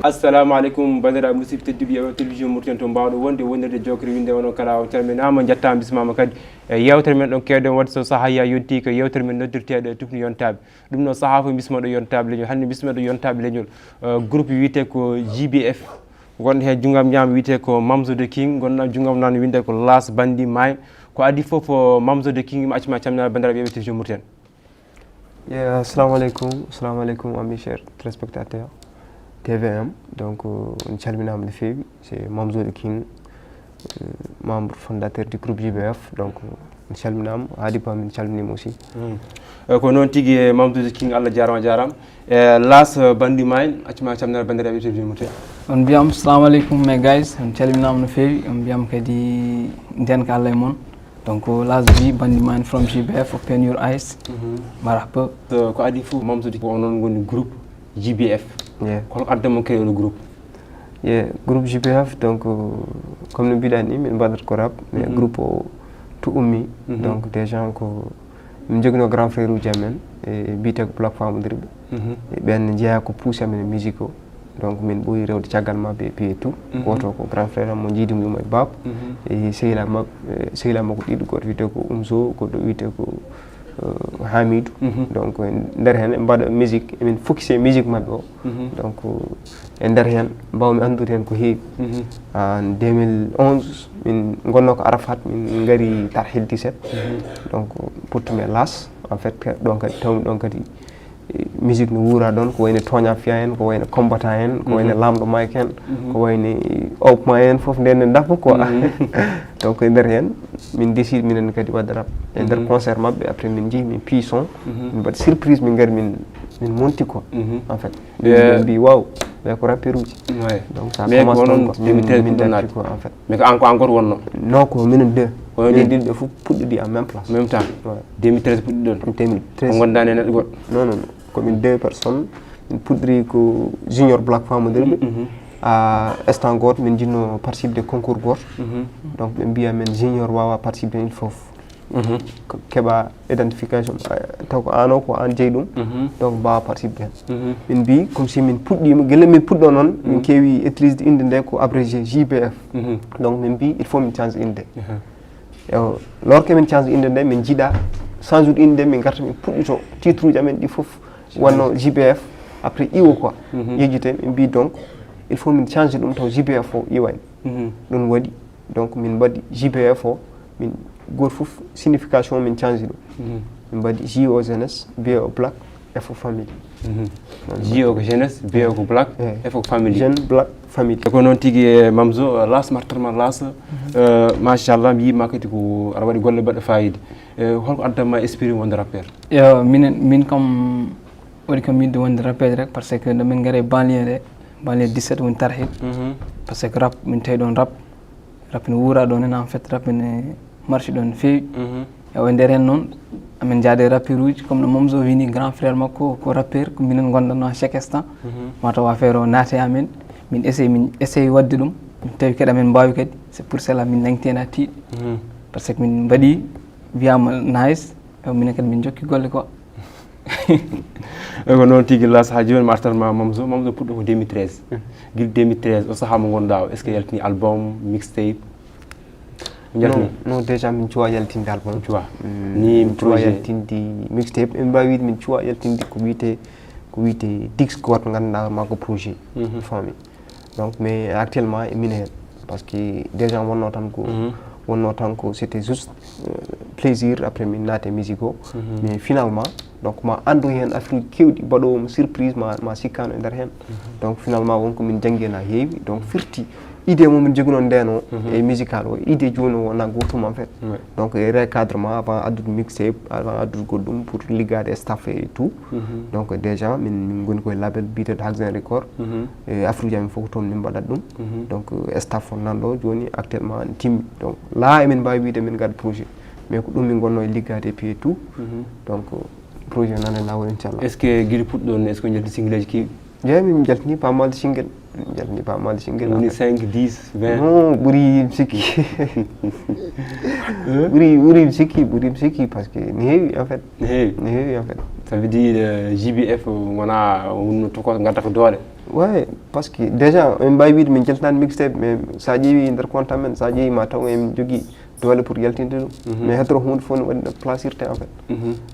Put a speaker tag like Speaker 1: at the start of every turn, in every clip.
Speaker 1: assalamu alaikum bandiraɓe musidɓe tedduɓe yeewa télévision Mauritanie to mbawɗo wonde wonirde jokre winde wono kala o calminama jettama bismama kadi e yewtere men ɗon kewɗen wadde so saaha ya yonti ko yewtere men noddirteɗo Tufnde Yontaabe ɗum noon saaha fo bismoɗo Yontaabe leñol hannde bismoɗo Yontaabe leñol groupe wiyete ko JBF gonɗo hen junggam ñaama wiyete ko Mamzo the King gonɗo junggam nano winde ko Las Bandi May ko adi foof Mamzo the King mi accuma calminade bandiraɓe yeewa télévision Mauritanie.
Speaker 2: Assalamu alaikum amis chers téléspectateurs TVM. Donc on calminama no feewi, c'est Mamzo the King, membre fondateur du groupe JBF. Donc on calminama Hady Ba min calminima aussi.
Speaker 1: Ko noon tigui Mamzo the King Allah jarama Las Bandi May accuma calminade bandiraɓe télévision Mauritanie.
Speaker 3: On mbiyam assalamu alaikum mes guys, on calminama no feewi, on mbiyam kadi ndenka Allah e moon. Donc Las Bandi May from JBF Open your eyes. Marhaba.
Speaker 1: Ko adi foof Mamzo the King onon goni groupe JBF. Kono addemo créé le groupe.
Speaker 2: Groupe JBF, donc comme nous bidani min badar ko rap mais groupe tout ummi. Donc des gens ko min jogno grand frère uji amen e bité ko plateforme dirbe e ben jeya ko pousse amen musique o. Donc min boyi rewde caggal mabbe et tout goto ko grand frère mo jiidi mo e bab e sehila mako dido goto wite ko Umzo goto wite ko Hamidou. Donc nder hen mbaɗa musique emin focusé musique mabɓe o. Donc e nder hen mbawmi andude hen ko heewi. En 2011 min gonno ko Arafat min gari Tarhil 17. Donc puttumi Las en fait ɗon kadi tawmi ɗon kadi musique no wuura ɗon ko wayno Toña Fiya en ko wayno combattant en ko wayno Lamɗo Mike en ko wayno Opma en foof nden dappa quoi. Donc e nder hen min décide minen kadi wadde rap e nder concert mabɓe après min jeehi min pii son min mbaɗi surprise min gari min monti quoi en fait min mbi waw ɓe ko rappeur uji donc ça commence ɗon 2013 min datti quoi en fait
Speaker 1: mais ko an ko encore wonno
Speaker 2: non ko minen deux minen ɗiɗi ɓe fof puɗɗiɗi en même place
Speaker 1: même temps 2013 puɗɗi ɗon
Speaker 2: 2013
Speaker 1: ko gondani e neɗɗo goɗɗo
Speaker 2: non komin deux personnes min puɗɗiri ko junior black femme nder ɓe instant goto min jinno participe de concours goto donc ɓe mbiya men junior wawa participe il faut keɓa identification taw ko an o ko an jeeyi ɗum donc mbawa participe hen min mbi comme si min puɗɗima guila min puɗɗo noon min keewi utilisde inde nde ko abrégé JBF donc min mbi il faut min change inde lors que min change inde nde min jiiɗa change ude inde min garta min puɗɗito titre uji amen ɗi foof wonno JBF après iwo quoi yejjite min mbi donc il faut min change ɗum taw JBF o iwani ɗum waɗi donc min mbaɗi JBF o min goto foof signification min change ɗum min mbaɗi J o jeunesse B o black F o famille.
Speaker 1: J o ko jeunesse B o ko black F o famille
Speaker 2: jeune black famille.
Speaker 1: ko noon tigui Mamzo Las martarma Las machallah mi yima kadi ko aɗa waɗi golle baɗɗo fayida holko addama esprit wonde rappeur?
Speaker 3: Yo min comme waɗi kam yidde wonde rappeur rek par ce que nde min gaare banlieue 17 woni Tarhil par ce que rap min tawi ɗon rap ne wuura ɗon en fait rap ne marche ɗon no feewi e nder hen noon amin jaade rappeur uji comme no Mamzo wini grand frère makko ko rappeur ko minen gondanno à chaque instant mataw affaire o naate amen min essaye wadde ɗum min tawi kadi amen mbawi kadi c'est pour cela min nangti hen ha tiiɗi par ce que min mbaɗi wiyama nice minen kadi min jokki golle ko
Speaker 1: ko noon tigui Las ha joni martarma Mamzo puɗɗo ko 2013 guila 2013 o saaha mo gonɗa o est ce que yaltini album mixtape?
Speaker 2: non déjà min cuwa yaltinde album
Speaker 1: ni
Speaker 2: min cuwa yaltinde mixtape en mbawi wide min cuwa yaltinde ko wiyete dix goto ganduɗa ma ko projet famille donc mais actuellement e min hen parce que déjà wonno tan ko c'était juste plaisir après min naate musique o mais finalement donc ma andu hen affaire kewɗi mbaɗowomo surprise ma sikkano e nder hen donc finalement wonko min janggi hen ha heewi donc firti idée momin joguino ndeno e musical o idée joni wona gotum en fait donc e recadrement avant addude mixtape avant addude goɗɗum pour liggade e staff et tout donc déjà min goni koye label biteɗo Haxen Record e affaire uji amin fof ko toon min mbaɗat ɗum donc staff o nanɗo joni actuellement ne timmi donc là emin mbawi wiide min gada projet mais ko ɗum min gonno e liggade et puis et tout donc projet nan e lawol inchallah.
Speaker 1: Est ce que guila puɗɗo est ce que jalti single aji keewi?
Speaker 2: jeeyi min jaltini pas mal de single jaltini pas mal de single
Speaker 1: woni 5 10 20
Speaker 2: non ɓuuri sikki ɓuuri sikki parce que ne heewi en fait
Speaker 1: ne heewi en fait ça veut dire JBF wona to ko ngadata ko doole.
Speaker 2: Ouais, parce que déjà on mbawi wiide min jaltani mixtape mais sa ƴeewi nder compte men sa ƴeewi ma taw en jogui doole pour yaltinde ɗum mais heddoro hunde fof no waɗi no placirte en fait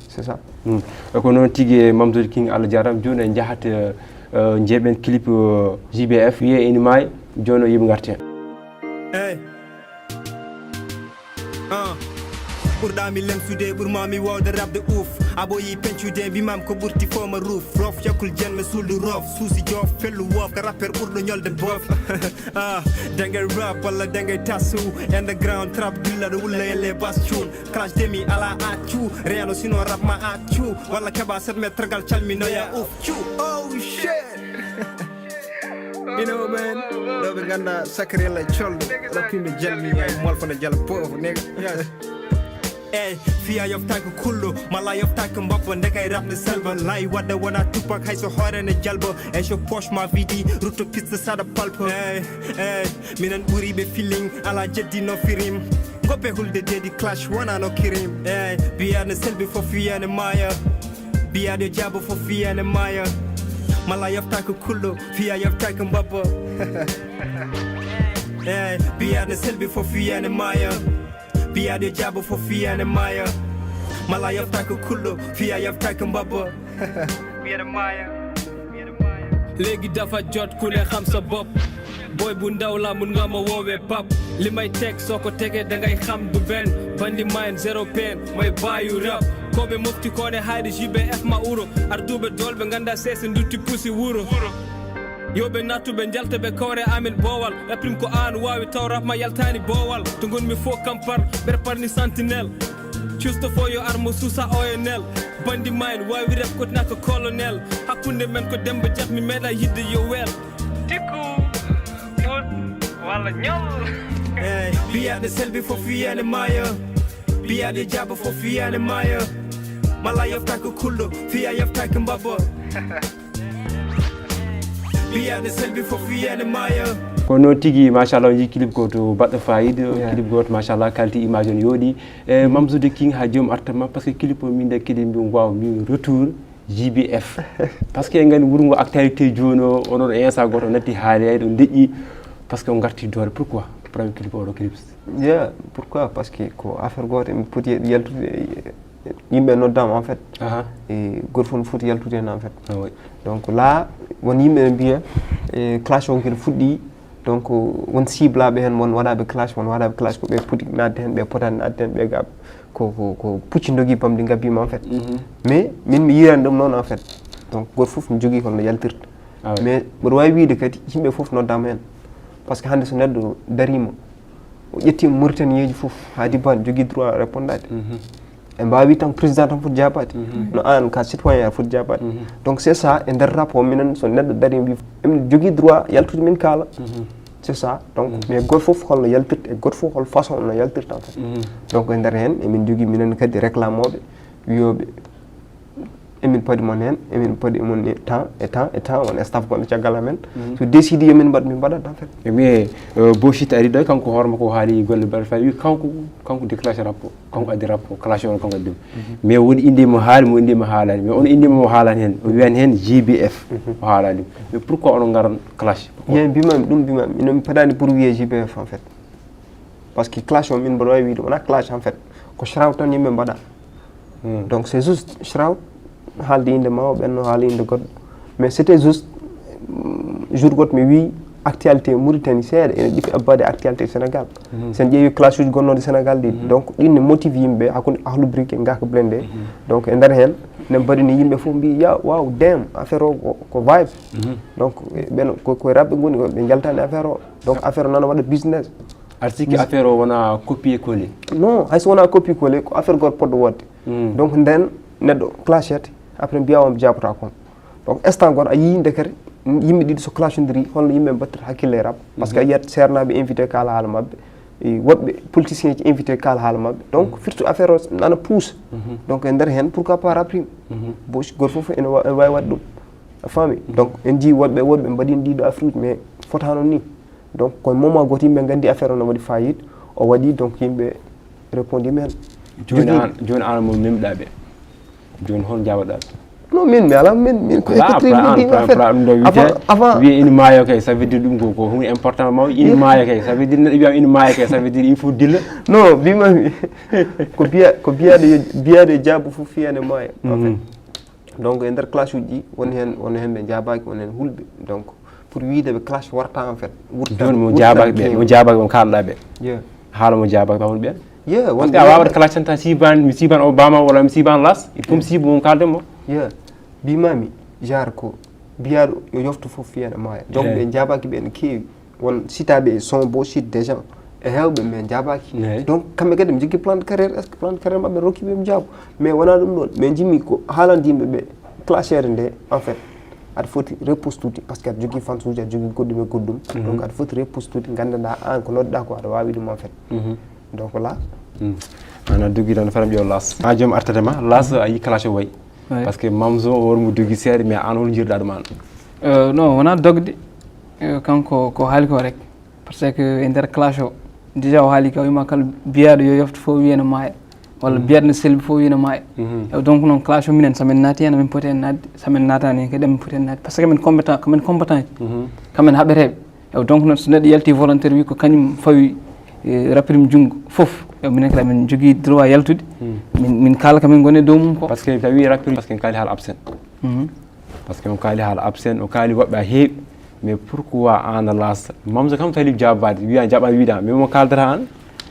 Speaker 2: c'est ça
Speaker 1: ko noon tigui Mamadou King Allah jarama joni en jahat jeeɓen clip JBF wiye ene maayi joni o yiɓe garti hen
Speaker 4: ɓurɗami lemsude ɓurmami wawde rabde ouf aboyi pencude mbimam ko ɓurti foma roof rof yakul jenme suldu rof suusi joof fellu woof ka rappeur ɓurɗo ñolde bof dengay rap walla dengay tasu underground trap dillaɗo wulla elle bas cuun clash demi ala accu reeno sino rap ma accu walla keɓa 7 métre gal calminoya ouf cu oh shit you know man ɗoɓe ganda sacriella colɗo rappinde jalmi molfana jala bof nigga Ey, fiya yoftaki kullu, mala yoftaki mbappa ndekay rap ne selba lay wadda wona tupak hay so hoorene jalba ey so poche ma vidi rutto pizza sada palpa ey minen ɓuri ɓe feeling ala jeddi no firim goppe hulde dedi clash wona no kirim ey biyane selbi fof wiyane maya biyade jabo fof wiyane maya mala yoftaki kullu fiya yoftaki mbappa ey biyane selbi fof wiyane maya biyade jabo fo fiyane maya mala yaftaka kullo fiya yaftaka mbabba biyade maya léegi dafa jot ku ne xam sa bopp boy bu ndaw la mun nga ma woowee pap li may teg soo ko tegee dangay xam du benn bandi mayen zéro pen may baayu rap koɓe mofti kone hayde JBF ma uro arduɓe dolɓe ganda sese ndutti pusi wuro yoɓe nattuɓe jaltaɓe kawre amin boowal ɗaprim ko an wawi taw rap ma yaltani boowal to gonmi fo kampar ɓeɗa parni sentinelle custo fo yo armo suusa ONL bandi mayen wawi rep kotinaka colonel hakkude men ko demba jat mi meeɗa yidde yo wel tikku fut walla ñol ey biyaɗe selbi fof wiyane maya biyaɗe jaba fof wiyane maya mala yaftaka kulɗo fiya yaftaka mbabba biyade selbi fof wiyane maya
Speaker 1: ko noon tigui machallah yi clip goto baɗɗo fayida clip goto machallah qualité image on yooɗi e Mamadou King ha joomum artama par ce que clip o min de kadi mbi waw mi retour JBF par ce que en gandi wuuro ngo actualité joni o onon instant goto o natti haalede o deƴƴi par ce que o garti doole pourquoi premier clip oɗo clip
Speaker 2: yeah pourquoi parce que ko affaire goto mi poti yaltude yimɓe noddama en fait e goto fof no foti yaltude hen en fait donc là won yimɓe ne mbiya e clash o kene fuɗɗi donc won ciblaɓe hen won waɗaɓe clash won waɗaɓe clash ko ɓe poti nadde hen ɓe potani nadde hen ɓe gab ko pucci dogui bamde gabbima en fait mais min mi yirani ɗum noon en fait donc goto foof ne jogui holno yaltirta mais mboɗo wawi wiide kadi yimɓe foof noddama hen par ce que hande so neɗɗo darima o ƴettima Mauritanie ji foof Hady Ba ne jogui droit répondade e mbawi tan président tan foti jabade no an ka citoyen a foti jabade donc c'est ça e nder rapport minen so neɗɗo dari mbi emin jogui droit yaltude min kaala c'est ça donc mais goto foof holno yaltirta e goto foof hol façon no yaltirta en fait donc e nder hen emin jogui minen kadi réclamoɓe wiyoɓe emin paadi mon hen emin paadi mon temps et temps et temps won staff gonɗo caggal amen so décide yomin mbaɗ min mbaɗat en fait
Speaker 1: mais Bochit ari ɗo kanko hoorema ko haali golle mbaɗa fayi wi kanko déclaché rapport kanko addi rapport classé on kanko addi mais woni inde mo haali mo inde mo haalani mais on inde mo haalani hen o wiyani hen JBF o haalani mais pourquoi onon garan clash
Speaker 2: yen mbimami ɗum mbimami ino mi paɗani pour wiye JBF en fait par ce que clash o min mbaɗa wawi wiide wona clash en fait ko shraw tan yimɓe mbaɗa donc c'est juste shraw haalde inde ma o ɓenno haala inde goɗɗo mais c'était juste jour goto mi wi actualité Mauritanie seeɗa ene ɗifi abbade actualité Sénégal sen ƴeewi classe uji gonnoɗe Sénégal ɗi donc ɗinne motive yimɓe hakkude Akhlou Brick e Ngaka Blindé donc e nder hen ne mbaɗini yimɓe fof mbi ya waw dem affaire o ko vibe donc ɓen koye rabɓe goni ɓe jaltani affaire o donc affaire o nana waɗa business
Speaker 1: aɗa sikki affaire o wona copier collé
Speaker 2: non hayso wona copier collé ko affaire goto poɗɗo wodde donc nden neɗɗo clashete après mbiya wonmo jabota kon donc instant goto a yii dekere yimɓe ɗiɗi so clashodiri holno yimɓe mbattata hakkille e rap par ce que a yiyat sernaɓe invité kala haala mabɓe woɓɓe politicien ji invité kala haala mabɓe donc firtu affaire o nana pousse donc e nder hen pourquoi pas raprime bo goto foof ene wawi wadde ɗum a faami donc en jii woɗɓe mbaɗino ɗiɗo affaire uji mais fotano ni donc koye moment goto yimɓe gandi affaire o no waɗi fayida o waɗi donc yimɓe répondima hen
Speaker 1: joni an mo memɗaɓe joni hon jawaɗaɓe
Speaker 2: non min mi ala min ko écouter
Speaker 1: avant une maayo kay ça veut dire dum ko hunde important maw une maayo kay ça veut dire neɗɗo une maayo kay ça veut dire il faut dilla
Speaker 2: non bimami ko biyade jaabu fof fiyane maayo en fait donc e nder classe uji woni hen ɓe jaabaki woni hen hulɓe donc pour wiide ɓe classe warta en fait
Speaker 1: joni mo jaabaki on kalɗa ɓe haala mo jaabaki ɓe ɓen parce que a wawata classe tan mi siban Obama walla mi siban las il faut mi siiba mom kalden mo
Speaker 2: bimami genre ko biyaɗo yo yoftu fof fiyane maayo donc ɓe jaabaki ɓe ne keewi won sitaɓe son beau site des gens e hewɓe mais jaabaki donc kamɓe kadi ɓe jogui plan de carrière est ce que plan de carrière mabɓe rokkiɓe ɓe jaabo mais wona ɗum ɗon mais jimmi ko haalande yimɓeɓe classere nde en fait aɗa foti repousse tuuti par ce que aɗa jogui fans uji aɗa jogui goɗɗum e goɗɗum donc aɗa foti repousse tuuti gandanɗa an ko nodɗa ko aɗa wawi ɗum en fait donc là
Speaker 1: ana dogui tan faram ƴew las ha joom artatema las a yi classe o wayi par ce que mamzo o wormo dogui seeɗa mais an hol jirɗa ɗum an
Speaker 3: non wona dogde kanko ko haali ko rek par ce que e nder classe o déjà o haali ka wima kala biyaɗo yo yofta fof wiyene maaya walla biyaɗo ne selbi fof wiyene maaya donc noon classe o minen somin naati hen amin poti hen nadde somin natani hen kadi amin poti hen nadde par ce que kamen compétent kamen haɓeteɓe donc noon so neɗɗo yalti volontaire wi ko kañum fawi rappirim junggo fof minen kadi amin jogui droit yaltude min kala kamin goni dow mum ko
Speaker 1: par ce que tawi rappiri par ce que en kaali haala absent par ce que on kaali haala absent o kaali woɓɓe a heewi mais pourquoi an a lasta mamso kam tali jabbade wiya jaɓa wiida mais mo kaldata an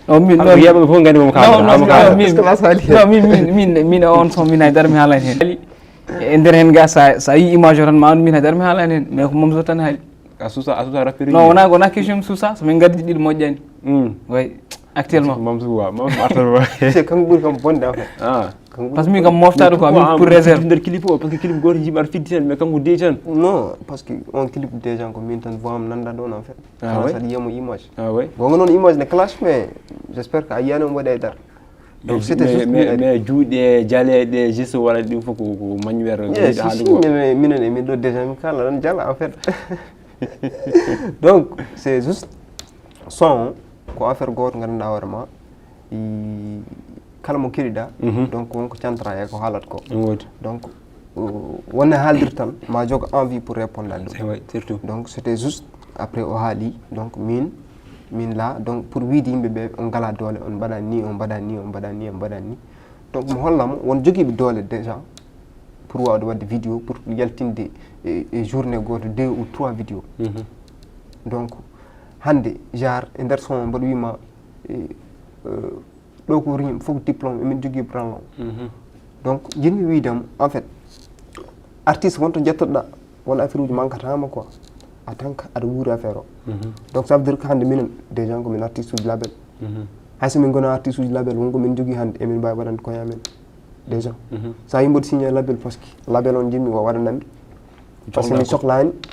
Speaker 1: wiyaɓe fof gandi momo kaldata
Speaker 3: min on son min haydara mi haalani hen e nder hen ga sa yi image o tan ma andu min haydara mi haalani hen mais ko mamso tan haali
Speaker 1: a susa rappiri
Speaker 3: non wona question susa somin gaddi ɗiɗo moƴƴani way actuellement
Speaker 1: mamso wa mamso artata
Speaker 2: c'est kanko ɓuuri kam bonde en fait
Speaker 3: par ce que min kam moftade ko amin pour réserve
Speaker 1: nder clip o parce que clip goto jimɓe aɗa fiddi tan mais kanko deyi tan
Speaker 2: non parce que on clip déjà ko min tan voix am nanda ɗon en fait kala saɗa yiyamo image
Speaker 1: oui
Speaker 2: gonga noon image ne clash mais j' espère que a yiyani omo waɗi haydara donc c'était juste
Speaker 1: mais juuɗe jaleɗe geste walla ɗum fof ko manuel
Speaker 2: minen emin ɗo déjà min kala tan jala en fait donc c'est juste son ko affaire goto ganduɗa hoorema kala mo keɗiɗa donc wonko cantra e ko haalata ko donc wonne haaldir tan ma jogo envie pour répondre à ɗum donc c'était juste après o haali donc min la donc pour wiide yimɓeɓe on gala doole on mbaɗa ni on mbaɗa ni on mbaɗa ni on mbaɗa ni donc mo hollamo won joguiɓe doole déjà pour wawde wadde vidéo pour yaltinde e journée goto 2 ou 3 vidéo donc hande genre e nder son mbaɗa wima ɗo ko rim fof diplôme emin jogui branlon donc jinmi wiidemo en fait artiste wonto jettoɗa won affaire uji mankatama quoi en tant que aɗa wuuri affaire o donc ça veut dire que hande minen déjà komin artiste uji label hayso min gona artiste uji label wonko min jogui hande emin mbawi waɗande koyamen déjà sa yimɓoɗo signé label par ce que label on jimmi o waɗanamɓe par ce que mi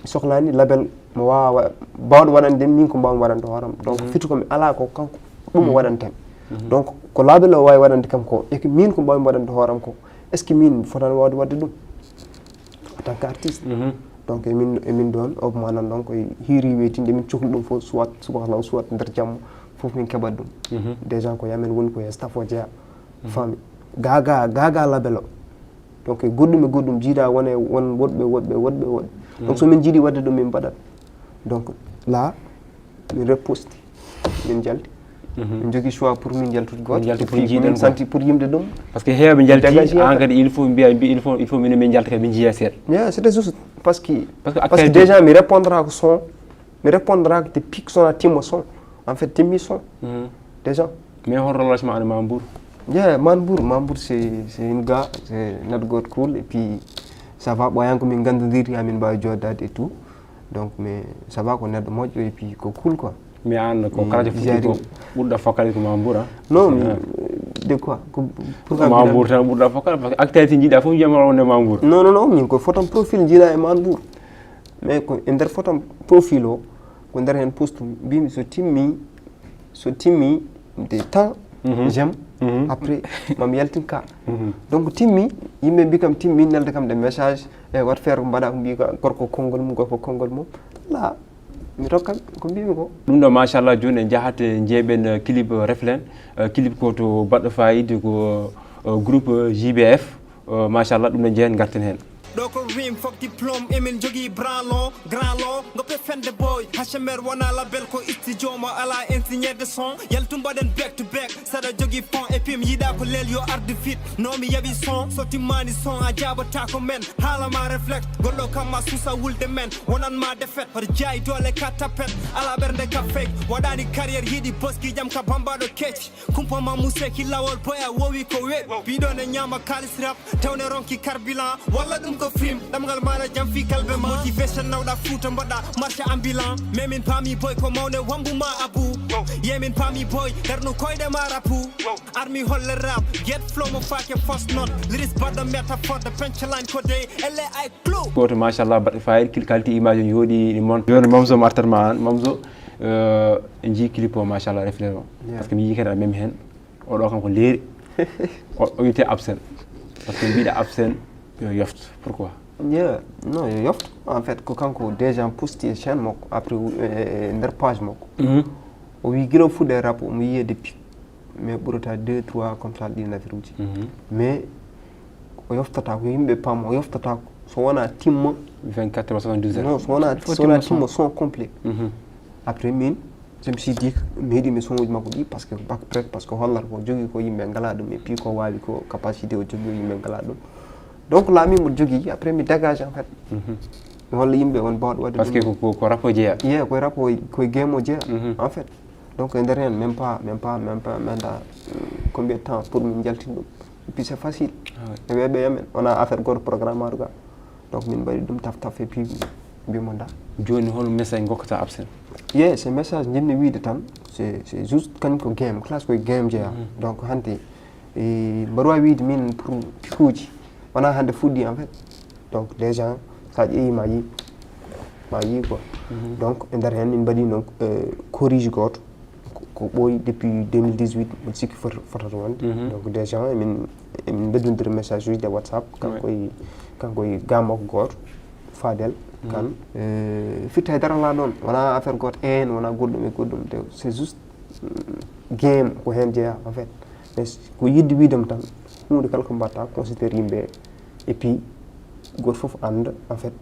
Speaker 2: sohlani label mo wawa bawɗo waɗande min ko mbawmi waɗande hooram donc fitu komi ala ko kanko ɗum o waɗantemi donc ko label o wawi waɗande kam ko e min ko mbawmi waɗande hooram ko est ce que min fotani wawde wadde ɗum en tant que artiste donc emin ɗon o manan donc hiiri weytinde min cohli ɗum fof soit subahana soit nder jamma fof min keɓat ɗum déjà ko yamen woni koye staff o jeeya fami gaga label o donc goɗɗum jiiɗa won woɗɓe donc somin jiiɗi wadde ɗum min mbaɗat donc là min reposti min jalti min jogui choix pour min jaltude gotomin santi pour yimde ɗum
Speaker 1: par ce que heewɓe jalti an kadi il faut mbiya il faut minen min jalta kadi min jiiya seeɗa
Speaker 2: c'était juste parce que déjà mi répondra ko son mi répondra ko depuis que son a timmo son en fait timmi son déjà
Speaker 1: mais hol relation ma ana Mambour
Speaker 2: Mambour c'est une gars c'est notre god cool et puis ça va ɓoyan ko min gandodiri amin mbawi joddade et tout donc mais ça va ko neɗɗo moƴƴo et puis ko cool quoi
Speaker 1: mais an ko karaje foti ko ɓurɗa fokkade ko Mambour
Speaker 2: non de quoi
Speaker 1: pourquoi Mambour tan ɓurɗa fokkade parce que actualité jiiɗa fof jiyama wonde Mambour
Speaker 2: non min koye photom profil jiiɗa e Mambour mais ko e nder photom profil o ko nder hen poste mbimi so timmi de temps j'aime après mami yaltin ka donc timmi yimɓe mbi kam timmi nelde kam de message e wat feere ko mbaɗa ko mbi gorko konngol mum la mi rokkat ko mbimi ko
Speaker 1: ɗum ɗo machallah joni en jahat jeeɓen clip reflen clip ko to baɗɗo fayida ko groupe JBF machallah ɗum ɗo jeeyen garten hen
Speaker 4: doko rim fok diplôme emin jogi branlon grand long ngoppe fende boy HMR wana label ko studio mo ala ingénieur de son yel tumbaden back to back sada jogi fond et puis mi yida ko lel yo art de fit no mi yabi son soti mani son a jabata ko men hala ma reflect gollo kama susa wulde men wonan ma defet par jay dole katapet ala bernde ka fake wadani carrière hidi boski jam ka bambado ketch kumpa ma museki lawol boya wowi ko we bido ne nyama kalis rap tawne ronki carburant wala dum ko film damgal mala jam fi kalbe motivation nawda futa mbada marché ambulant memin pami boy ko mawne wambuma abu yemin pami boy darno koyde marapu army holle rap get flow mo fake first note lyrics bada metaphor the punchline ko de elle ay clue
Speaker 1: goto machallah baɗɗo fayir kalti image on yooɗi mon joni mamzo martarma an mamzo ji clip o machallah reflet o par ce que mi yi kadi même hen oɗo kam ko leeri o wiyete absent par ce que mbiɗa absent yo yoft pourquoi
Speaker 2: non yo yoft en fait ko kanko déjà posti chaîne makko après nder page makko o wi guila fuɗɗe rap omo yiye depuis mais ɓurata 2-3 comme ça ɗi nafire uji mais o yoftata ko yimɓe paam o yoftata so wona timma
Speaker 1: 24 72 heures
Speaker 2: non so wona timma son complet après min je me suis dit mi heeɗi mi son uji makko ɗi parce que peut-être parce que hollata ko jogui ko yimɓe ngala ɗum et puis ko wawi ko capacité o jogui yimɓe ngala ɗum donc laami mo jogui après mi dégage en fait mi holla yimɓe on bawɗo wadde
Speaker 1: parce que ko rap o jeeya
Speaker 2: koye rap o koye game o jeeya en fait donc e nder hen même pas combien de temps pour min jaltin ɗum et puis c'est facile e weeɓe yamen wona affaire goto programme aɗo ga donc min mbaɗi ɗum taf et puis mbimo da
Speaker 1: joni hol message gokkata absent
Speaker 2: c'est message jinmi wiide tan c'est juste kañum ko game classe koye game jeeya donc hande mbaɗa wawi wiide min pour pikuji wona hande fuɗɗi en fait donc déjà sa ƴeewi ma yi quoi donc e nder hen min mbaɗi donc corrige goto ko ɓooyi depuis 2018 mbiɗa sikki fotata wonde donc déjà emin beddodiri message uji de WhatsApp kankoye gamakko goto Fadel kan fitta e darala ɗon wona affaire goto wona goɗɗum e goɗɗum c'est juste game ko hen jeeya en fait mais ko yidde wiidema tan hunde kala ko mbatta considére yimɓe et puis goto foof anda en fait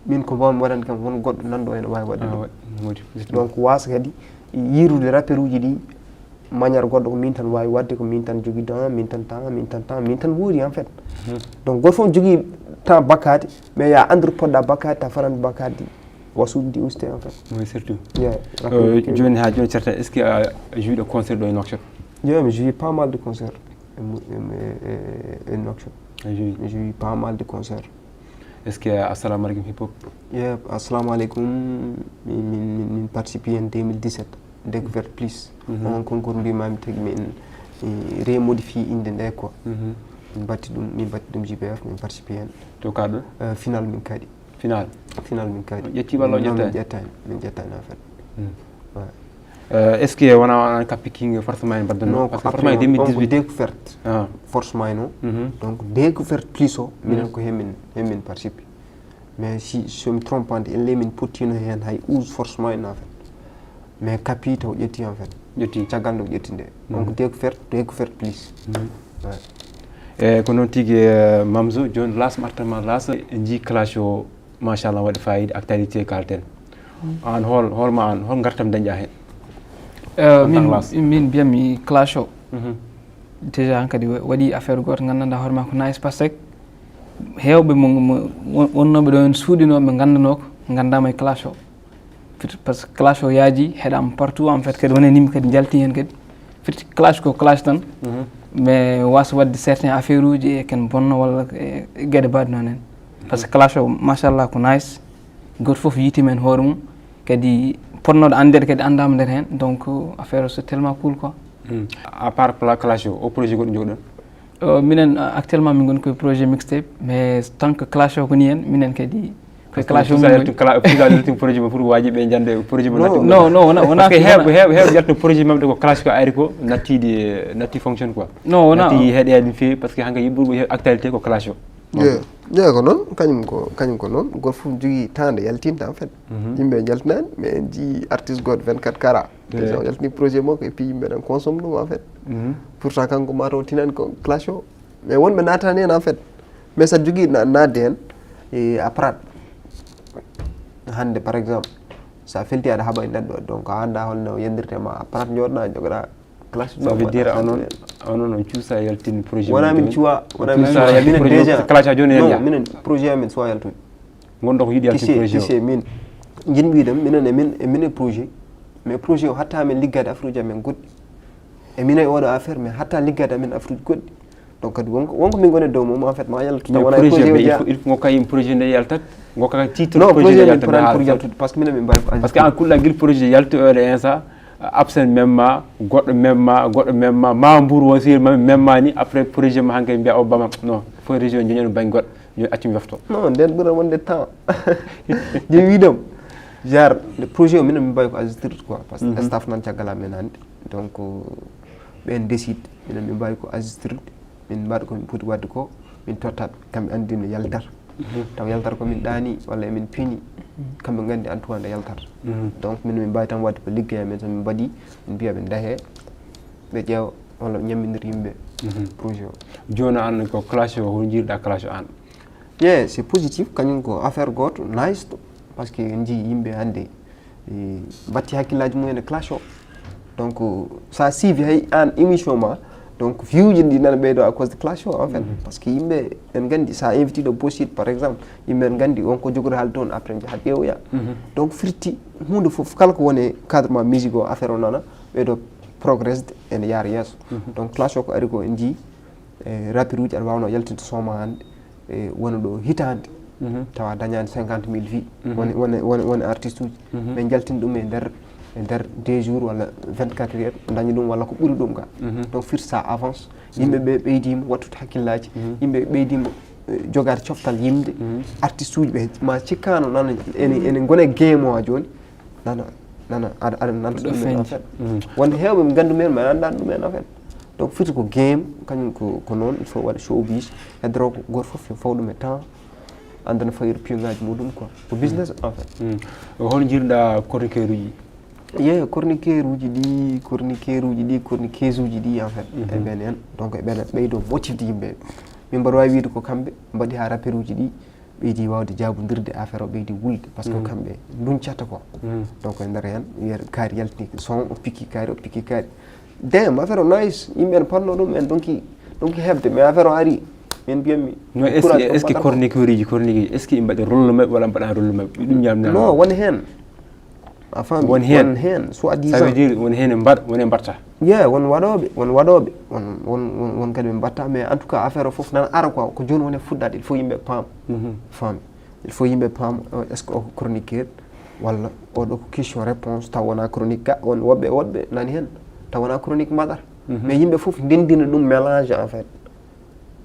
Speaker 2: min ko mbawmi waɗande kam won goɗɗo nanɗo ene wawi waɗde ɗum donc wasa kadi yirude rappeur uji ɗi maniére goɗɗo ko min tan wawi wadde ko min tan jogui temps min tan woori en fait donc goto fof jogui temps bakkade mais ya andude poɗɗa bakkade ta fanande bakkade ɗi wasude ɗi uste en fait
Speaker 1: oui surtout joni ha joni certain est ce que a joué de concert ɗo e Nouakchott
Speaker 2: mi joué pas mal de concert e Nouakchott mi joué pas mal de concert
Speaker 1: est ce que assalamu aleykum hip hop
Speaker 2: assalamu aleykum min participe en 2017 découverte plus on concours mbimami tagui min remodifie inde nde quoi min batti ɗum JBF min participe hen
Speaker 1: to kaɗo
Speaker 2: final min kaaɗi
Speaker 1: final min
Speaker 2: kaaɗi
Speaker 1: ƴetti walla
Speaker 2: ƴettani min ƴettani en fait
Speaker 1: est ce que wona kappiking forcément en baddanno par ce que forcément 2018
Speaker 2: découverte forcément non donc découverte plus o minen ko hemin participe mais si somi trompante elle min pottino hen hay 12 forcément en fait mais kappi taw ƴetti en fait
Speaker 1: ƴetti
Speaker 2: caggal nde ƴetti nde donc découverte plus
Speaker 1: ko noon tigui Mamzo joni lasmartama lasa ji clash o machallah waɗi fayida actualité kalten an holma an hol gartam dañƴa hen
Speaker 3: min mbiyami clash o déjà han kadi waɗi affaire goto gandanɗa hoorema ko nice par ce que hewɓe wonnoɓe ɗo hen suuɗinoɓe gandanoko gandama e clash o par ce que clash o yaaji heeɗama partout en fait kadi wonen yimɓe kadi jalti hen kadi firti clash ko clash tan mais wasa wadde certain affaire uji e ken bonno walla gueɗe baɗe noon hen par ce que clash o machallah ko nice goto foof yitima hen hoore mum kadi ponnoɗo andede kadi andama nder hen donc affaire o c'est tellement cool quoi
Speaker 1: à part clash o projet goɗɗo jogɗon
Speaker 3: minen actuellement min goni koye projet mixtape mais tant que clash o koni hen minen kadi koye clash o
Speaker 1: min projet mo pour waji ɓe jande projet mo
Speaker 3: non wona
Speaker 1: heɓe jalto projet mabɓe ko clash ko ari ko natti fonction quoi
Speaker 3: non wona
Speaker 1: natti heeɗede no fewi par ce que hanka yiɓɓurɓe actualité ko clash o
Speaker 2: ko noon kañum ko noon goto fof jogui temps nde yaltinta en fait yimɓe jaltinani mais en jii artiste goto 24 cara déjà o jaltini projet makko et puis yimɓe ɗen consomme ɗum en fait pourtant kanko mataw tinani ko clash o mais wonɓe natani hen en fait mais sa jogui nadde hen e aprat hande par exemple sa felti aɗa haɓa e neɗɗo donc a anda holno yendirtema aprat joɗɗa jogoɗa classe
Speaker 1: ça veut dire onon on cuusa yaltin projet
Speaker 2: wona min cuwa wona min
Speaker 1: minen déjà classe a joni
Speaker 2: non minen projet amen so yaltude
Speaker 1: gonɗo ko yiɗi yaltin projet
Speaker 2: kise min jinɓidam minen e projet mais projet o hatta amen liggade affaire uji amen goɗɗi e minen e oɗo affaire mais hatta liggade amen affaire uji goɗɗi donc kadi wonko min goni dow mom en fait ma yaltude wona projet
Speaker 1: il faut ngokka yim projet nde yaltat ngokka titre
Speaker 2: non
Speaker 1: projet
Speaker 2: min pour yaltude par ce que minen min mbawi
Speaker 1: parce que en kulla guil projet yaltu ode insa absent memma goɗɗo memma ma mbour won sir memma ni après projet ma hanke mbiya o bama non fo région joñon bang goɗɗo yo accumi wafto
Speaker 2: non nden ɓuura wonde temps je widam jar le projet o minen min mbawi ko ajustirde quoi par ce que staff nan caggal amen hande donc ɓen décide minen min mbawi ko ajustirde min mbaɗa komin poti wadde ko min tottat kamɓe andi no yaltata taw yaltata komin ɗaani walla emin piini kamɓe gandi en tout cas nde yaltata donc min mbawi tan wadde ko liggey amen so min mbaɗi min mbiya ɓe dahe ɓe ƴeewa walla ñamminir yimɓe projet o
Speaker 1: joni an ko classe o hol jiiruɗa classe o an
Speaker 2: ye c'est positif kañum ko affaire goto nice to par ce que en jii yimɓe hannde batti hakkillaji mumen e classe o donc sa suivi hay an émission ma donc viewji ɗi nana ɓeydo à cause de classe o en fait par ce que yimɓe en gandi sa invité ɗo bosside par exemple yimɓe en gandi wonko jogoto haal toon après jaaha ƴeewoya donc firti hunde foof kala ko woni cadre ma musique o affaire o nana ɓeydo progressde ene yaara yesso donc classe o ko ari ko en jii rappeur uji aɗa wawno yaltinta soma hande wona ɗo hitande tawa dañani 50 000 vues woni artiste uji ɓe jaltini ɗum e nder 2 jours walla 24 heures dañi ɗum walla ko ɓuuri ɗum ga donc firti ça avance yimɓeɓe ɓeydima wattude hakkillaji yimɓe ɓeydima jogade coftal yimde artiste uji ɓe ma cikkano nana ene gone game o joni nana aɗa nanta ɗumen en fait wonde hewɓe ɓe gandu men ma andani ɗumen en fait donc firti ko game kañum ko noon il faut waɗa showbiz heddoro ko goto foof yo faw ɗum e temps andana fayir piyoŋaji muɗum quoi ko business en fait
Speaker 1: hol jiiruɗa chroniqueur uji
Speaker 2: ye chroniqueur uji ɗi chroniqueuse uji ɗi en fait e ɓen en donc e ɓen ɓeydo motivde yimɓeɓe min mbaɗa wawi wiide ko kamɓe mbaɗi ha rappeur uji ɗi ɓeydi wawde jabodirde affaire o ɓeydi wulde par ce que kamɓe duncata quoi donc e nder hen wiyata kaari yaltini son o pikki kaari dem affaire o nice yimɓe ne panno ɗum en donki hebde mais affaire o ari min mbiyatmi
Speaker 1: non est ce que chroniqueur uji est ce que ɓe mbaɗa rôle mabɓe walla mbaɗa rôle mabɓe ɗum ñamna
Speaker 2: non woni hen a faami won hen soit disant
Speaker 1: ça veut dire woni hen woni mbatta
Speaker 2: ye won waɗoɓe won kadi ɓe mbatta mais en tout cas affaire o foof nana ara quoi ko joni woni fuɗɗade il faut yimɓe paam faami il faut yimɓe paam est ce que o chroniqueur walla oɗo ko question réponse taw wona chronique ga won woɓɓe nani hen taw wona chronique mbaɗata mais yimɓe foof ndendina ɗum mélange en fait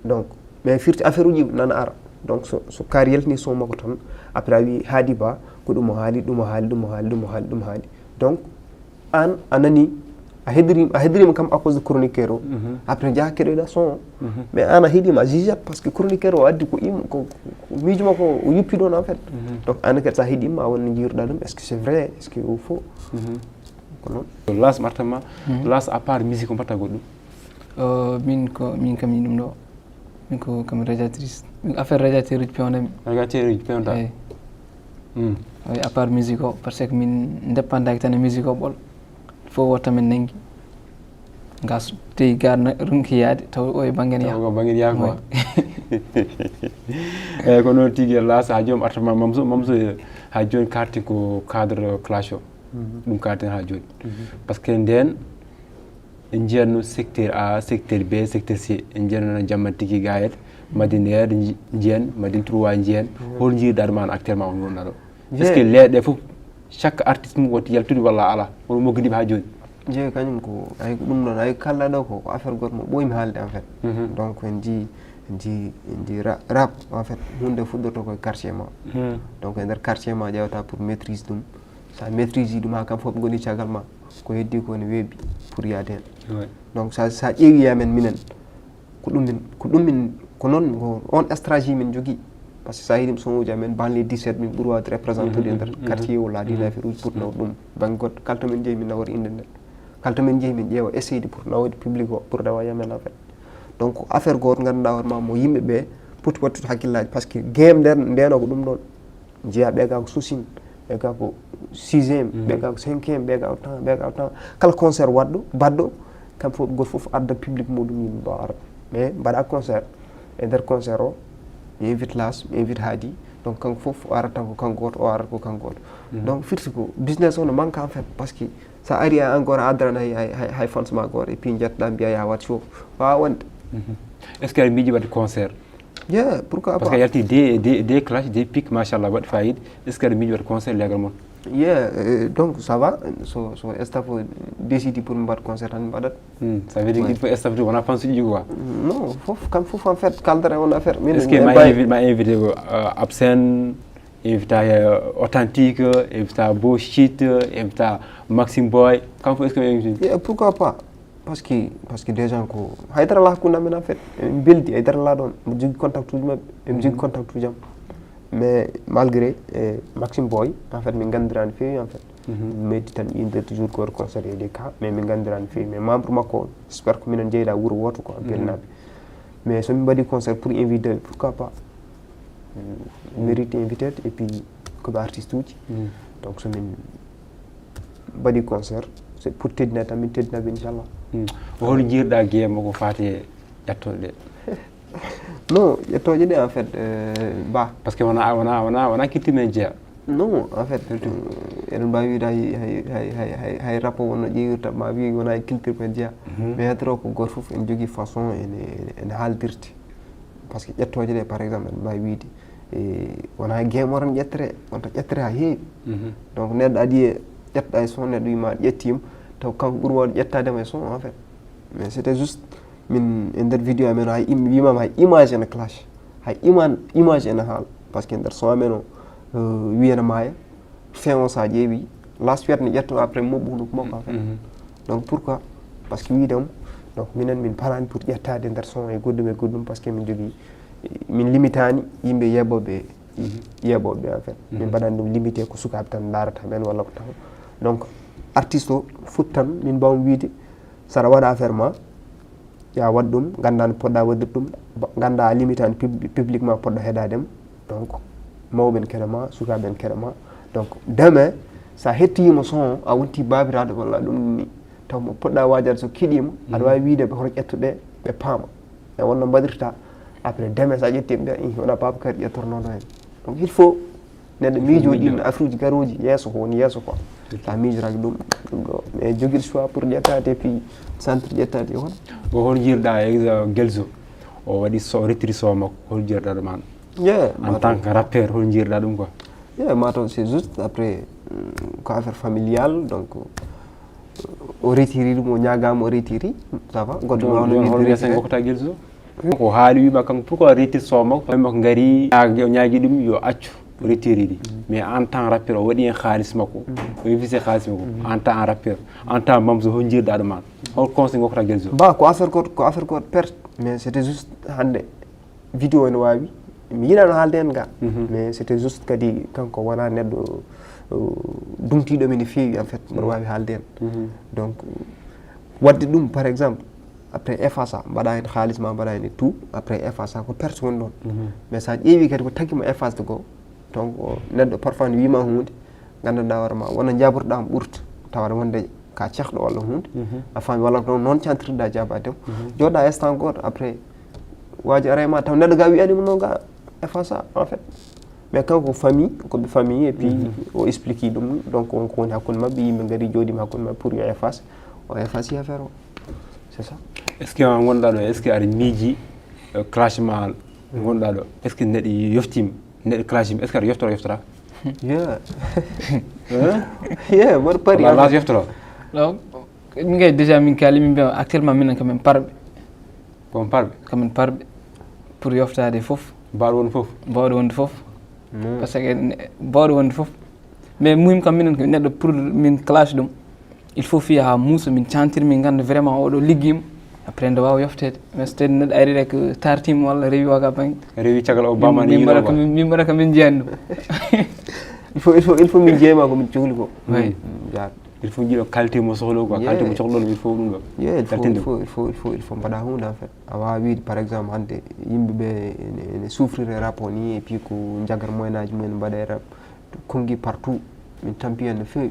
Speaker 2: donc mais firti affaire uji nana ara donc so kaari yaltini son makko tan après a wi Hady Ba ko ɗum o haali donc an a nani a hedirima kam à cause de chroniqueur o après jaaha keɗoyɗa son o mais an a heeɗima a jijat par ce que chroniqueur o addi ko miijo makko o yuppi ɗon en fait donc an kadi sa heeɗima a wonni jiiruɗa ɗum est ce que c'est vrai est ce que o faux ko noon
Speaker 1: las martama las à part musique ko mbatta goɗɗum
Speaker 3: min kam ni ɗum ɗo min ko kam radiatrice affaire radiateur uji pewnami
Speaker 1: pewnta
Speaker 3: oui à part musique o par ce que min dépendaki tan e musique o ɓol fof wotta min nangui gas teyi gar runki yaade taw o e banguen
Speaker 1: yaako eyyi ko noon tigui las ha joni artama mamso ha joni karti ko cadre classe o ɗum karten ha joni par ce que nden en jiyatno secteur A secteur B secteur C en jiyatno jamma tigui gayet madinaire jiyen madine 3 jiyen hol jiiruɗa ɗuman actuellement on gonɗa ɗo est ce que leeɗe foof chaque artiste mum woti yaltude walla ala wono moggodiɓe ha joni
Speaker 2: jeeyi kañum ko ay ɗum ɗon ay kallaɗo ko affaire goto mo ɓooymi haalde en fait donc en jii rap en fait hunde fuɗɗorto koye quartier ma donc e nder quartier ma ƴewata pour maîtrise ɗum sa maîtrise ɗum ha kam foof ɓe goni caggal ma ko heddi ko ne weeɓi pour yaade hen donc sa ƴeewi yamen minen ko ɗum ko noon on stratégie min jogui par ce que sa hiɗim son uji amen banlieue 17 min ɓuuri wawde représenté e nder quartier walla adina affaire uji pour nawde ɗum banggue goɗɗo kala to min jeeyi min nawori inde nden kala to min jeeyi min ƴeewa essayde pour nawde public o pour rewa yamen en fait donc affaire goto ganduɗa hoorema mo yimɓeɓe poti wattude hakkillaji par ce que game ndeno ko ɗum ɗon jeeya ɓe ga ko susine ɓe ga ko 6e ɓe ga ko 5e ɓe ga ko temps ɓe ga ko temps kala concert waɗɗo badɗo kamɓe fof goto fof adda public muɗum yimɓe mbawa ara mais mbaɗa concert e nder concert o mi invite Las mi invite Hady donc kanko fof o arata tan ko kanko goto o arata ko kanko goto donc firti ko business o no manque en fait par ce que sa ari encore a addaran hay fans ma goto et puis jettoɗa mbiya ya wat show wawa wonde
Speaker 1: est ce que aɗa miiji waɗde concert
Speaker 2: yeah pourquoi pas
Speaker 1: parce que yalti des clash des pics machallah waɗi fayida est ce que aɗa miiji waɗde concert legal moon
Speaker 2: yeah donc ça va so staff o décidi pour mi mbaɗa concert tan mi mbaɗat
Speaker 1: ça veut dire il faut staff wona fansuji quoi
Speaker 2: non fof kam fof en fait kaldere on affaire
Speaker 1: est ce que ma invité ko absen invita authentique invita beau shit invita Maxime Boy kam fof est ce que invité
Speaker 2: yeah pourquoi pas parce que déjà ko haydara la hakkude amen en fait mi beldi haydara la ɗon mi jogui contact uji mabɓe mi jogui contact uji am mais malgré Maxime Boy en fait min gandirani feewi en fait mi meddi tan inde toujours ko concert e des cas mais min gandirani feewi mais membre makko j'espère que minen jeyɗa wuuro woto quoi belnaɓe mais somin mbaɗi concert pour invité pourquoi pas mérite invité et puis koɓe artiste uji donc somin mbaɗi concert c'est pour teddinade tan min teddinaɓe inchallah
Speaker 1: hol jiirɗa gueyama ko fati ƴattoɗe ɗe
Speaker 2: non ƴettoje ɗe en fait ba
Speaker 1: par ce que wona kittimen jeeya
Speaker 2: non en fait eɗen mbawi wiide hay rappo wonno ƴeewirta ma wi wona culture men jeeya mais hedoro ko goto foof en jogui façon ene haaldirte par ce que ƴettoje ɗe par exemple eɗen mbawi wiide wona game o tan ƴettere wonta ƴettere ha heewi donc neɗɗo adi e ƴettoɗa e son neɗɗo wima ƴettima taw kanko ɓuuri wawde ƴettadema e son en fait mais c'était juste min e nder vidéo amen hay wimama hay image ene clash hay image ene haala par ce que nder son amen o wi ene maaya fin o sa ƴeewi last wiyata ne ƴetto après moɓɓu hunduko makko en fait donc pourquoi par ce que wiidemo donc minen min parani pour ƴettade nder son e goɗɗum par ce que min jogui min limitani yimɓe yeɓoɓe en fait min mbaɗani ɗum limité ko sukaɓe tan darata men walla ko taw donc artiste o foti tan min mbawmi wiide saɗa waɗa affaire ma ya waɗ ɗum ganda no poɗɗa waddude ɗum ganda a limitani public ma poɗɗo heɗadema donc mawɓe ne keɗama sukaɓe ne keɗama donc demain sa hettima son o a wonti babiraɗo walla ɗum ni taw mo poɗɗa wajade so kiɗima aɗa wawi wiide hono ƴettuɗe ɓe paama e wonno mbaɗirta après demain sa ƴetti ɓe wona Babacar ƴettornoɗo hen donc il faut neɗɗo miijoji ɗin affaire uji garoji yesso ko woni yesso quoi sa miijoraki ɗum ɗo mais joguiɗo choix pour ƴettade et puis centre ƴettade hon
Speaker 1: o hol jiirɗa Gelzo o waɗi rettiri son makko hol jiirɗa ɗum an en tant que rappeur hol jiirɗa ɗum quoi
Speaker 2: mataw c'est juste après ko affaire familial donc o retiri ɗum o ñagama o retiri ça va goɗɗo
Speaker 1: hol guesen gokkata Gelzo ko haali wima kanko pourquoi rettiri son makko makko gaari o ñaagui ɗum yo accu retiri ɗi mais en tant rappeur o waɗi hen haalis makko o investi haalis makko en tant rappeur en tant Mamzo hol jiirɗa ɗum an hol conseil gokkata Gelzo
Speaker 2: ba ko affaire goto perte mais c'était juste hande vidéo ene wawi mi yiɗano haalde hen ga mais c'était juste kadi kanko wona neɗɗo dumtiɗo men no feewi en fait mboɗo wawi haalde hen donc wadde ɗum par exemple après effaça mbaɗa hen haalis ma mbaɗa hen tout après effaça ko perte woni ɗon mais sa ƴeewi kadi ko taguima effacede ko donc neɗɗo parfois ne wima hunde gandanɗa hoorema wona jaborɗama ɓurta tawata wonde ka cehɗo walla hunde a faami walla noon cantirɗa jabadema joɗɗa instant goto après waji arayma taw neɗɗo ga wiyanima noon ga effaça en fait mais kanko famille koɓe famille et puis o explique ɗum donc wonko woni hakkude mabɓe yimɓe gaari jooɗima hakkude mabɓe pour yo efface o effaci affaire o c'est ça
Speaker 1: est ce que gonɗa ɗo est ce que aɗa miiji clashement gonɗa ɗo est ce que neɗɗo yoftima neɗɗo clashima est ce que aɗa yoftora
Speaker 2: mboɗo paari
Speaker 1: las yoftoro
Speaker 3: donc min gay déjà min kaali min mbiyama actuellement minen kamen parɓe
Speaker 1: kon parɓe
Speaker 3: kamen parɓe pour yoftade foof
Speaker 1: mbawɗo
Speaker 3: wonde foof par ce que mbawɗo wonde foof mais muhim kam minen ko neɗɗo pour min clash ɗum il faut fiya ha muusa min cantir min ganda vraiment oɗo liggima après nde wawa yoftede mais so tawi neɗɗo ari rek tartima walla rewi waga banggue
Speaker 1: rewi caggal o bamani
Speaker 3: min mbaɗa ko min jeeyani ɗum
Speaker 2: il faut min jeeyma komin cohli ko
Speaker 1: il faut jiiɗo qualité mo sohlo quoi qualité mo cohlono il faut ɗum ɗo
Speaker 2: il faut mbaɗa hunde en fait a wawa wiide par exemple hande yimɓeɓe ene souffrir e rap o ni et puis ko jaggat moyen aji mumen mbaɗa e rap konngui partout min tampi hen no fewi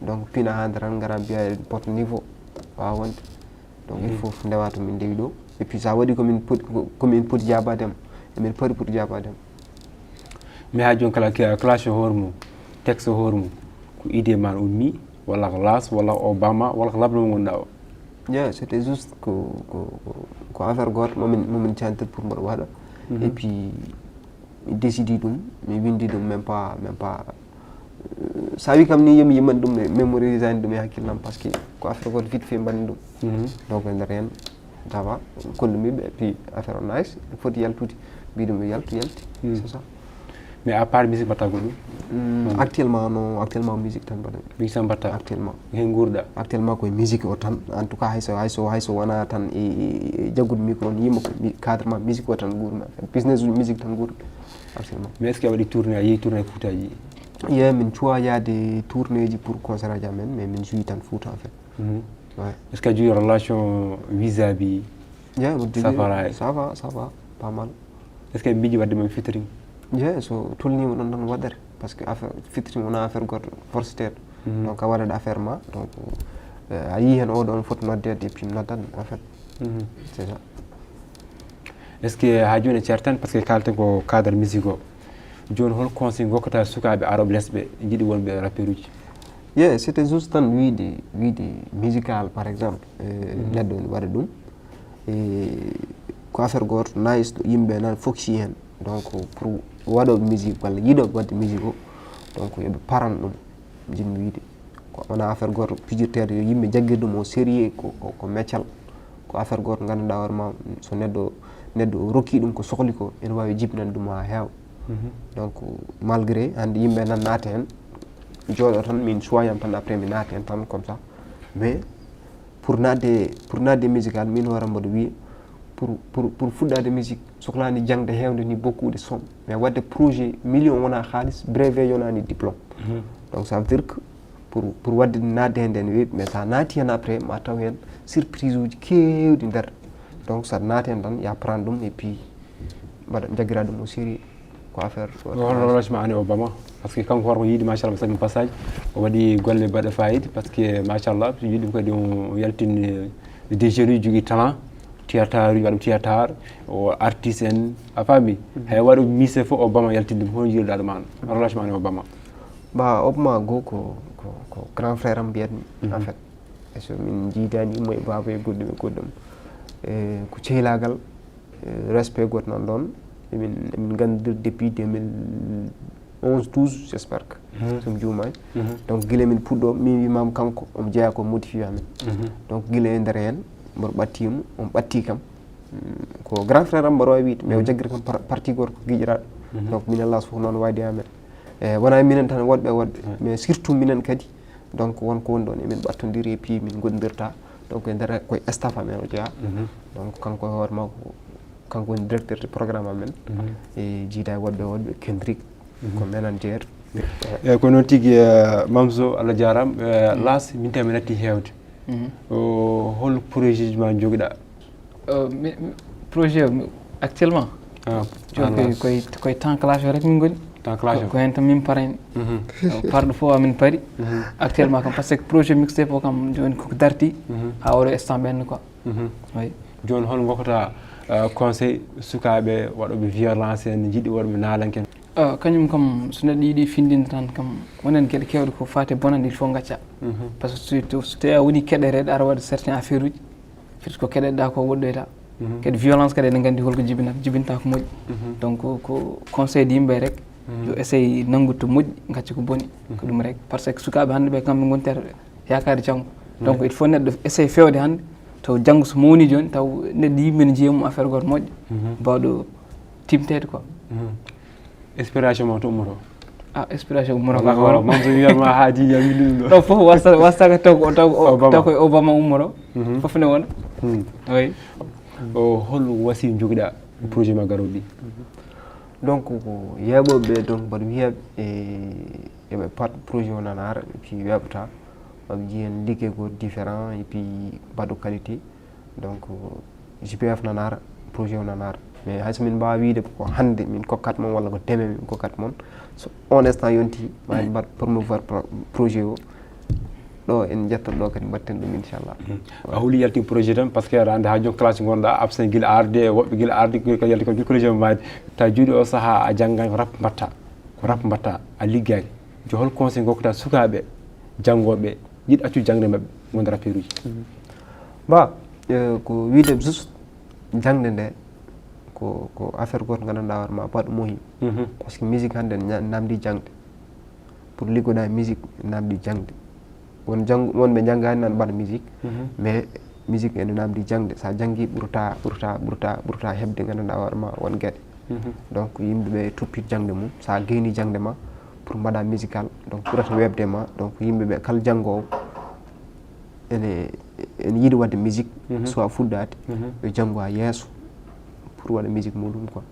Speaker 2: donc pina hande tan gara mbiya poto niveau wawa wonde donc il faut ndewa to min ndewi ɗo et puis sa waɗi komin poti jabadema emin poti pour jabadema
Speaker 1: mais ha joni kala clash hoore mum texte hoore mum ko idée man ummi walla ko las walla Obama walla ko labɗo mo gonɗa o
Speaker 2: c'était juste ko affaire goto momin cantir pour mbaɗa waɗa et puis mi décidi ɗum mi windi ɗum même pas sa wi kam ni yomi yimman ɗum e mémorisani ɗum e hakkillam par ce que ko affaire goto vite fait mbanni ɗum donc e nder hen ça va kollumiɓe et puis affaire o nice foti yaltude mbiɗum yalti c'est ça
Speaker 1: mais à part musique mbatta ko ɗum
Speaker 2: actuellement non actuellement musique tan mbaɗa
Speaker 1: musique tan mbatta
Speaker 2: actuellement
Speaker 1: hen guurɗa
Speaker 2: actuellement koye musique o tan en tout cas hayso wona tan e jaggude micro on yimma ko cadrement musique o tan guurmi en fait business uji musique tan guurmi actuellement
Speaker 1: mais est ce que a waɗi tourné a yeehi tourné Foutaji
Speaker 2: min cuwa yaade tourné ji pour concert aji amen mais min joui tan Fouta en fait
Speaker 1: ouais. est ce que a jogui relation vis-à-vis
Speaker 2: ça va pas mal
Speaker 1: est ce que mbiɗi wadde men featuring
Speaker 2: so tolnima ɗon tan waɗere par ce que affaire featuring wona affaire goto forcetaire donc a waɗat affaire ma donc a yi hen oɗo on foti noddede et puis noddat en fait c'est ça
Speaker 1: est ce que ha joni certain par ce que kalten ko cadre musique o joni hol conseil gokkata sukaɓe aroɓe lesɓe jiiɗi wonɓe rappeur uji
Speaker 2: c'était juste tan wiide musical par exemple neɗɗo ne waɗa ɗum e ko affaire goto nice ɗo yimɓe nan foxi hen donc pour waɗoɓe musique walla yiiɗoɓe wadde musique o donc yoɓe paran ɗum jinmi wiide ko wona affaire goto pijirtede yo yimɓe jagguir ɗum o sérieux ko meccal ko affaire goto ganduɗa hoorema so neɗɗo rokki ɗum ko sohli ko ene wawi jibinande ɗum ha heewa donc malgré hande yimɓe nan naata hen jooɗo tan min choyam tan après mi naata hen tan comme ça mais pour nadde musical min hoore mbaɗa wiya pour fuɗɗade musique sohlani jangde hewde ni beaucoup de somme mais wadde projet million wona halis brevet yonani diplôme donc ça veut dire que pour wadde nadde hen nden weeɓi mais sa naati hen après ma taw hen surprise uji kewɗi nder donc saɗa naati hen tan ya prendre ɗum et puis mbaɗa jaggira ɗum au sérieux ko affaire
Speaker 1: relogement ani Obama par ce que kanko hooreko yiiɗi machallah sabi passage o waɗi golle baɗa fayida par ce que machallah yiiɗi kadi o yaltini des jeunes jogui talent théâtre waɗum théâtre o artiste en a faami hay waɗo mise fof Obama yaltinde hono jiiruɗa ɗum an relation ani Obama
Speaker 2: Obama go ko grand frère am mbiyatmi en fait so min jiidani mo e baba e goɗɗum ko cehlagal respect goto nan ɗon emin gandidir depuis 2011-12 j'espère que somi juumani donc guila min puɗɗo min wimama kanko omo jeeya ko modifié amen donc guila e nder hen mboɗo ɓattimo on ɓatti kam ko grand frère am mboɗo wawi wiide mais o jagguiri kam parti goto ko guiƴiraɗo donc minen las fof noon wayde amen wona minen tan woɗɓe mais surtout minen kadi donc wonko woni ɗon emin ɓattodiri et puis min gondirta donc e nder koye staff amen o jeeya donc kanko e hoore makko kanko woni directeur de programme amen e jiida e woɗɓe Kendrick ko manager
Speaker 1: eyyi ko noon tigui Mamso Allah jarama las min tawi mi natti hewde hol projet ji ma joguiɗa
Speaker 3: projet actuellement joni koye temps clash o rek min goni ko hen tan min parani parɗo fof amin paari actuellement kam par ce que projet mixtape o kam joni koko darti ha oɗo instant ɓenna quoi oui
Speaker 1: joni hol gokkata conseil sukaɓe waɗoɓe violence en jiiɗi waɗoɓe nalanken
Speaker 3: kañum kam so neɗɗo yiiɗi findinde tan kam wonen gueɗe kewɗe ko fate bonande il faut gacca par ce que so tawi a woni keɗereɗe aɗa waɗa certain affaire uji firti ko keɗeɗa ko woɗɗoyta kadi violence kadi eɗen gandi holko jibinta ko moƴƴi donc ko conseil de yimɓe rek yo essaye nanngude to moƴƴi gacca ko boni ko ɗum rek par ce que sukaɓe hannde ɓe kamɓe gontata yakade janggo donc il faut neɗɗo essaye fewde hannde taw janggo so mawni joni taw neɗɗo yimɓe ne jeeyamum affaire goto moƴƴo mbawɗo timtede quoi
Speaker 1: inspiration ma to ummoto
Speaker 3: inspiration ummoto
Speaker 1: mamso wiyatma Hady yamini ɗum
Speaker 3: ɗo fof wastaka taw koye Obama ummoto fof ne wona oui
Speaker 1: o hol wasi joguiɗa projet ma garoɗi
Speaker 2: donc ko yeɓoɓe donc mbaɗa wiyaɓe yoɓe pat projet o nana ara et puis weɓata maɓe jiihen liggego différent et puis mbaɗo qualité donc JBF nanara projet o nanara mais hayso min mbawa wiide ko hande min kokkat mon walla ko deme min kokkat mon so on instant yonti ma en mbaɗ promouvoir projet o ɗo en jettat ɗo kadi mbatten ɗum inchallah
Speaker 1: a huuli yalti projet tan par ce que aɗa andi ha jon classe gonɗa absent guila arde woɓɓe guila arde ko yalti ko projet mo maade taw juuɗe o saaha a janggani ko rap mbatta a liggaki jo hol conseil gokkata sukaɓe janggoɓe yiɗ accu jangde mabɓe gonde rappeur uji
Speaker 2: ba ko wiide juste jangde nde ko affaire goto gandanɗa hoore ma baɗɗo mohi par ce que musique hande namdi jangde pour liggoɗa musique namdi jangde wonɓe janggani nan mbaɗa musique mais musique ene namdi jangde sa janggi ɓurta hebde gandanɗa hoore ma won gueɗe donc yimɓeɓe toppit jangde mum sa geyni jangde ma pour mbaɗa musical donc ɓurata webde ma donc yimɓeɓe kala janggowo ene yiiɗi wadde musique soit fuɗɗade yo janggo ha yeeso pour waɗa musique muɗum quoi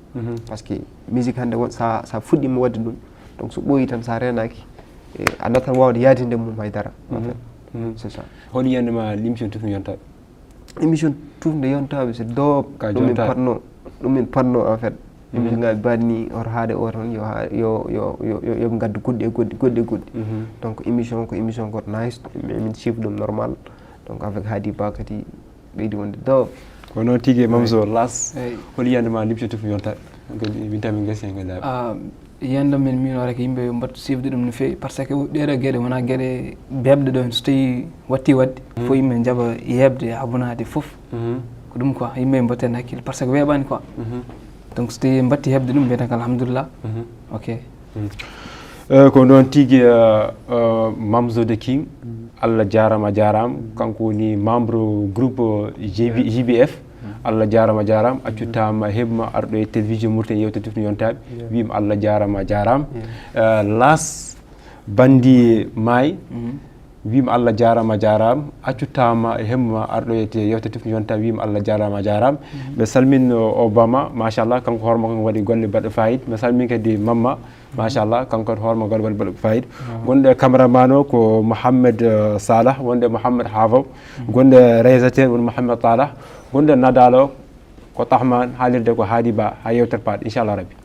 Speaker 2: par ce que musique hande sa fuɗɗima wadde ɗum donc so ɓooyi tan sa renaki a nattan wawde yaadinde mum haydara en fait c'est ça
Speaker 1: hol yiyandema l'émission Tufnde Yontaabe
Speaker 2: émission Tufnde Yontaabe c'est doob ɗum min panno en fait émission ngaji mbaɗi ni oto haade o tan yoɓe gaddu goɗɗi donc émission ko émission goto nice min chiffre ɗum normal donc avec Hady Ba kadi ɓeydi wonde doob
Speaker 1: ko noon tigui Mamzo las hol yiyandema l'émission Tufnde Yontaabe wintami gasi hen gaddaɓe
Speaker 3: yiyande men mino rek yimɓe yo mbattu sifde ɗum no fewi par ce que ɗeɗo gueɗe wona gueɗe bebɗe ɗo so tawi watti wadde fo yimɓe jaaɓa yebde abunade foof ko ɗum quoi yimɓe mbatten hakkille par ce que weeɓani quoi donc so tawi mbatti hebde ɗum mbiyatan ko alhamdulillah ok
Speaker 1: ko noon tigui Mamzo de King Allah jarama kanko woni membre groupe JBF Allah jarama accutama heɓma arɗo e télévision Mauritanie yewte Tufnde Yontaabe wima Allah jarama las bandi maay wima Allah jarama accutama heɓma arɗo e yewte Tufnde Yontaabe wima Allah jarama ɓe salmin Obama machallah kanko hoorema kanko waɗi golle baɗɗo fayida ɓe salmin kadi Mamma machallah kanko kadi hoorema golle waɗi baɗɗo fayida gonɗo cameraman o ko Mouhamed Salah wonde Mouhamed Havaw gonɗo réalisateur woni Mouhamed Talah gonɗo nadal o ko Tahman haalirde ko Hady Ba ha yewtere paɗe inchallah rabbi